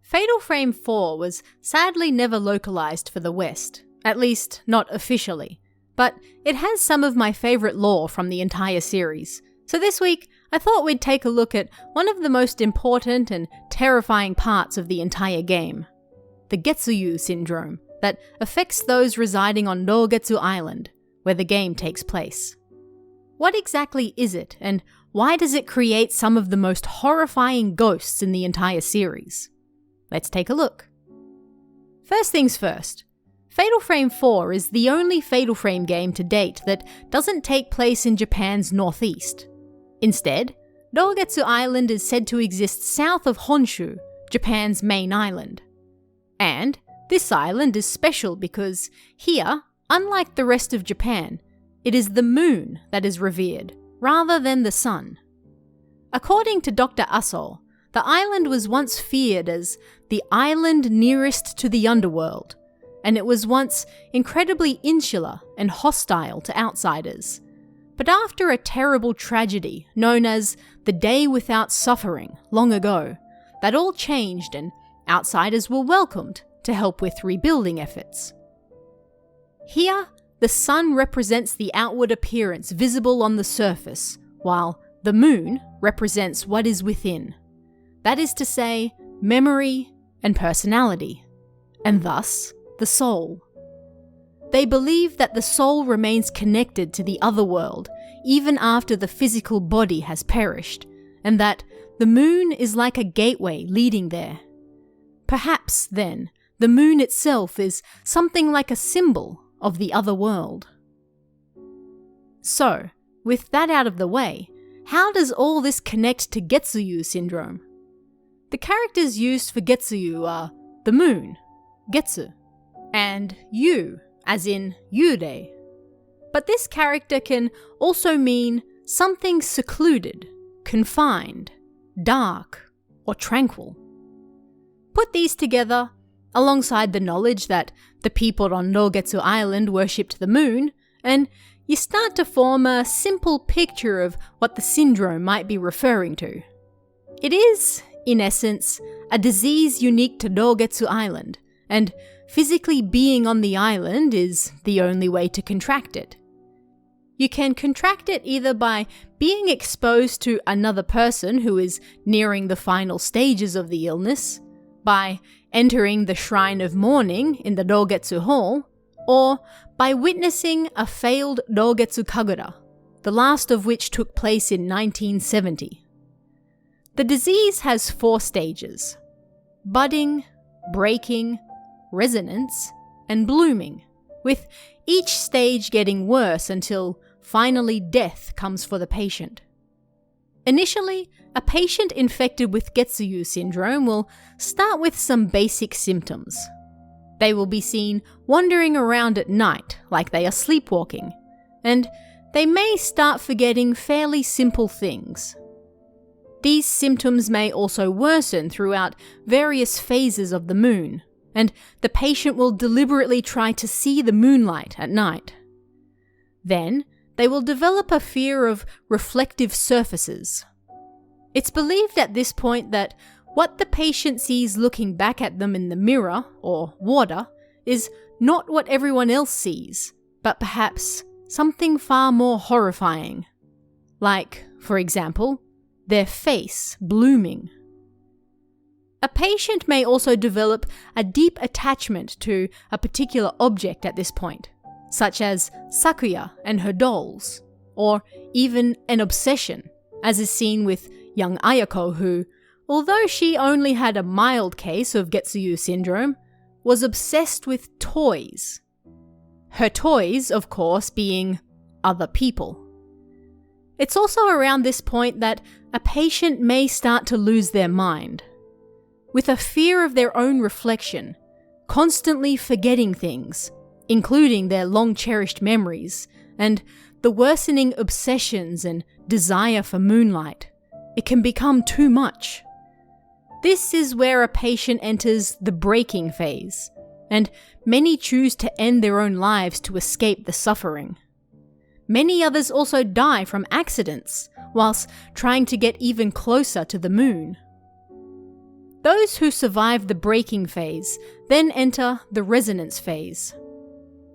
Fatal Frame 4 was sadly never localized for the West, at least not officially, but it has some of my favourite lore from the entire series, so this week I thought we'd take a look at one of the most important and terrifying parts of the entire game, the Getsuyuu Syndrome, that affects those residing on Dogetsu Island, where the game takes place. What exactly is it, and why does it create some of the most horrifying ghosts in the entire series? Let's take a look. First things first, Fatal Frame 4 is the only Fatal Frame game to date that doesn't take place in Japan's northeast. Instead, Dogetsu Island is said to exist south of Honshu, Japan's main island. And this island is special because here, unlike the rest of Japan, it is the moon that is revered, rather than the sun. According to Dr. Aso, the island was once feared as the island nearest to the underworld, and it was once incredibly insular and hostile to outsiders. But after a terrible tragedy known as the Day Without Suffering long ago, that all changed and outsiders were welcomed to help with rebuilding efforts. Here, the sun represents the outward appearance visible on the surface, while the moon represents what is within. That is to say, memory and personality, and thus, the soul. They believe that the soul remains connected to the other world even after the physical body has perished, and that the moon is like a gateway leading there. Perhaps, then, the moon itself is something like a symbol of the other world. So, with that out of the way, how does all this connect to Getsuyuu Syndrome? The characters used for Getsuyuu are the moon, Getsu, and Yu, as in Yurei. But this character can also mean something secluded, confined, dark, or tranquil. Put these together, alongside the knowledge that the people on Dogetsu Island worshipped the moon, and you start to form a simple picture of what the syndrome might be referring to. It is, in essence, a disease unique to Dogetsu Island, and physically being on the island is the only way to contract it. You can contract it either by being exposed to another person who is nearing the final stages of the illness, by entering the Shrine of Mourning in the Dogetsu Hall, or by witnessing a failed Dogetsu Kagura, the last of which took place in 1970. The disease has 4 stages: budding, breaking, resonance, and blooming, with each stage getting worse until finally death comes for the patient. Initially, a patient infected with Getsuyuu Syndrome will start with some basic symptoms. They will be seen wandering around at night like they are sleepwalking, and they may start forgetting fairly simple things. These symptoms may also worsen throughout various phases of the moon, and the patient will deliberately try to see the moonlight at night. Then, they will develop a fear of reflective surfaces. It's believed at this point that what the patient sees looking back at them in the mirror, or water, is not what everyone else sees, but perhaps something far more horrifying. Like, for example, their face blooming. A patient may also develop a deep attachment to a particular object at this point, such as Sakuya and her dolls, or even an obsession, as is seen with young Ayako who, although she only had a mild case of Getsuyuu Syndrome, was obsessed with toys. Her toys, of course, being other people. It's also around this point that a patient may start to lose their mind, with a fear of their own reflection, constantly forgetting things, including their long-cherished memories, and the worsening obsessions and desire for moonlight. It can become too much. This is where a patient enters the breaking phase, and many choose to end their own lives to escape the suffering. Many others also die from accidents, whilst trying to get even closer to the moon. Those who survive the breaking phase then enter the resonance phase.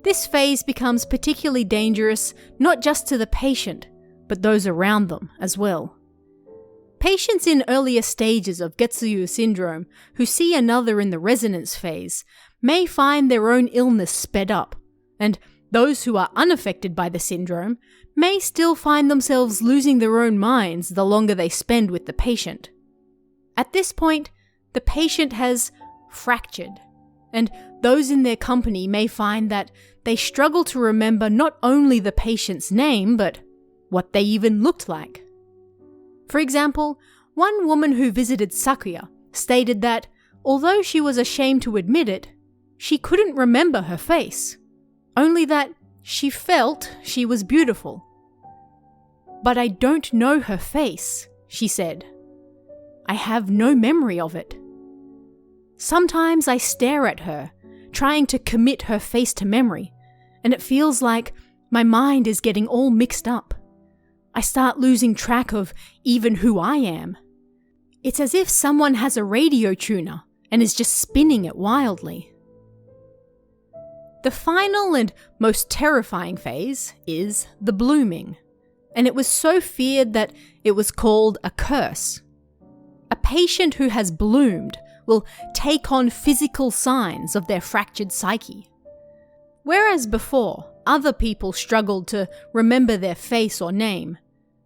This phase becomes particularly dangerous not just to the patient, but those around them as well. Patients in earlier stages of Getsuyuu Syndrome who see another in the resonance phase may find their own illness sped up, and those who are unaffected by the syndrome may still find themselves losing their own minds the longer they spend with the patient. At this point, the patient has fractured, and those in their company may find that they struggle to remember not only the patient's name, but what they even looked like. For example, one woman who visited Sakuya stated that, although she was ashamed to admit it, she couldn't remember her face, only that she felt she was beautiful. "But I don't know her face," she said. "I have no memory of it. Sometimes I stare at her, trying to commit her face to memory, and it feels like my mind is getting all mixed up. I start losing track of even who I am. It's as if someone has a radio tuner and is just spinning it wildly." The final and most terrifying phase is the blooming, and it was so feared that it was called a curse. A patient who has bloomed will take on physical signs of their fractured psyche. Whereas before, other people struggled to remember their face or name,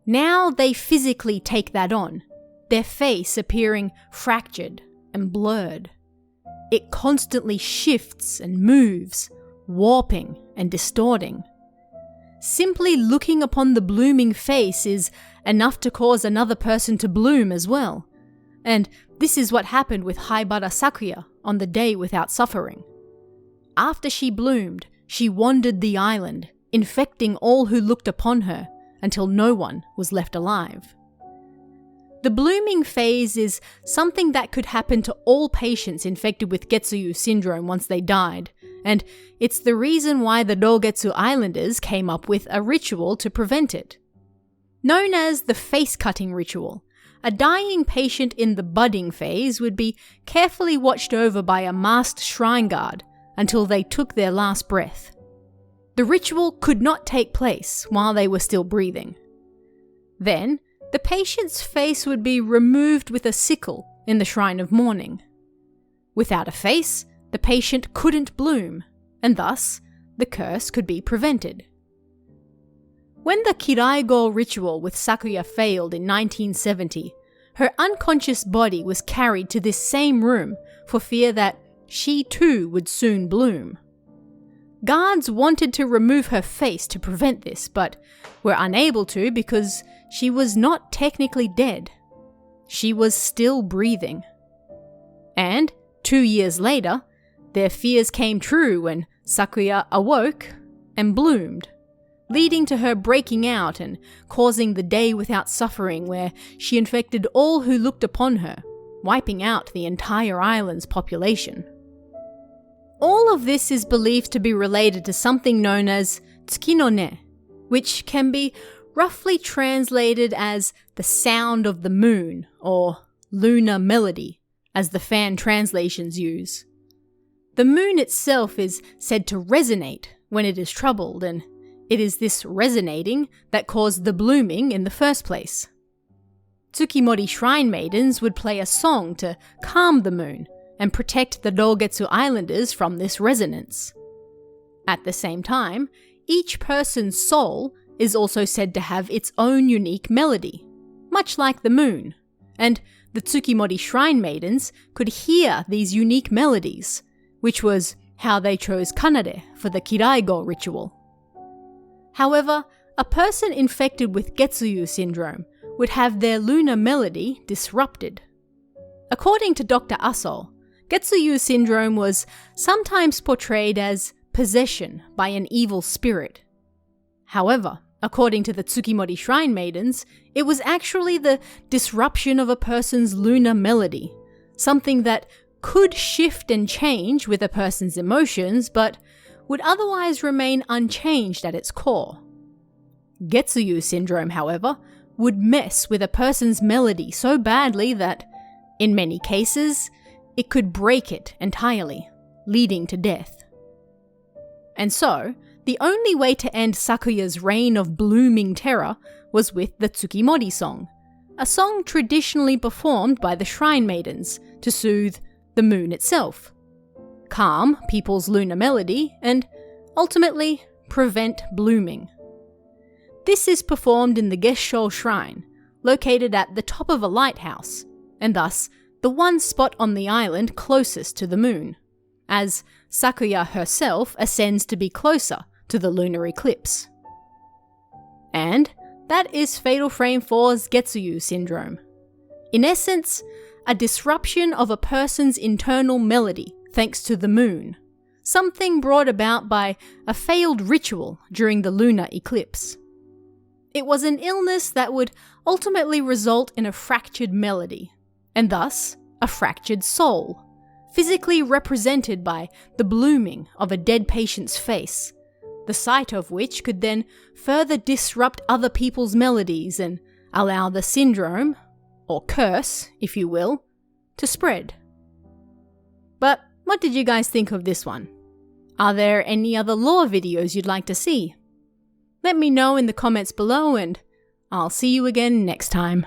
now they physically take that on, their face appearing fractured and blurred. It constantly shifts and moves, warping and distorting. Simply looking upon the blooming face is enough to cause another person to bloom as well. And this is what happened with Haibara Sakuya on the day without suffering. After she bloomed, she wandered the island, infecting all who looked upon her until no one was left alive. The blooming phase is something that could happen to all patients infected with Getsuyuu Syndrome once they died, and it's the reason why the Dogetsu Islanders came up with a ritual to prevent it. Known as the face-cutting ritual, a dying patient in the budding phase would be carefully watched over by a masked shrine guard until they took their last breath. The ritual could not take place while they were still breathing. Then, the patient's face would be removed with a sickle in the shrine of mourning. Without a face, the patient couldn't bloom, and thus, the curse could be prevented. When the Kiraigo ritual with Sakuya failed in 1970, her unconscious body was carried to this same room for fear that she too would soon bloom. Guards wanted to remove her face to prevent this, but were unable to because she was not technically dead. She was still breathing. And 2 years later, their fears came true when Sakuya awoke and bloomed, leading to her breaking out and causing the day without suffering where she infected all who looked upon her, wiping out the entire island's population. All of this is believed to be related to something known as tsuki no ne, which can be roughly translated as the sound of the moon or lunar melody, as the fan translations use. The moon itself is said to resonate when it is troubled, and it is this resonating that caused the blooming in the first place. Tsukimori shrine maidens would play a song to calm the moon and protect the Dogetsu Islanders from this resonance. At the same time, each person's soul is also said to have its own unique melody, much like the moon, and the Tsukimori shrine maidens could hear these unique melodies, which was how they chose Kanade for the Kiraigo ritual. However, a person infected with Getsuyuu Syndrome would have their lunar melody disrupted. According to Dr. Aso, Getsuyuu Syndrome was sometimes portrayed as possession by an evil spirit. However, according to the Tsukimori shrine maidens, it was actually the disruption of a person's lunar melody, something that could shift and change with a person's emotions, but would otherwise remain unchanged at its core. Getsuyuu Syndrome, however, would mess with a person's melody so badly that In many cases, it could break it entirely, leading to death. And so, the only way to end Sakuya's reign of blooming terror was with the Tsukimori Song, a song traditionally performed by the shrine maidens to soothe the moon itself, calm people's lunar melody, and ultimately prevent blooming. This is performed in the Getsuyuu Shrine, located at the top of a lighthouse, and thus the one spot on the island closest to the moon, as Sakuya herself ascends to be closer to the lunar eclipse. And that is Fatal Frame 4's Getsuyuu Syndrome. In essence, a disruption of a person's internal melody thanks to the moon, something brought about by a failed ritual during the lunar eclipse. It was an illness that would ultimately result in a fractured melody, and thus a fractured soul, physically represented by the blooming of a dead patient's face, the sight of which could then further disrupt other people's melodies and allow the syndrome, or curse, if you will, to spread. But what did you guys think of this one? Are there any other lore videos you'd like to see? Let me know in the comments below, and I'll see you again next time.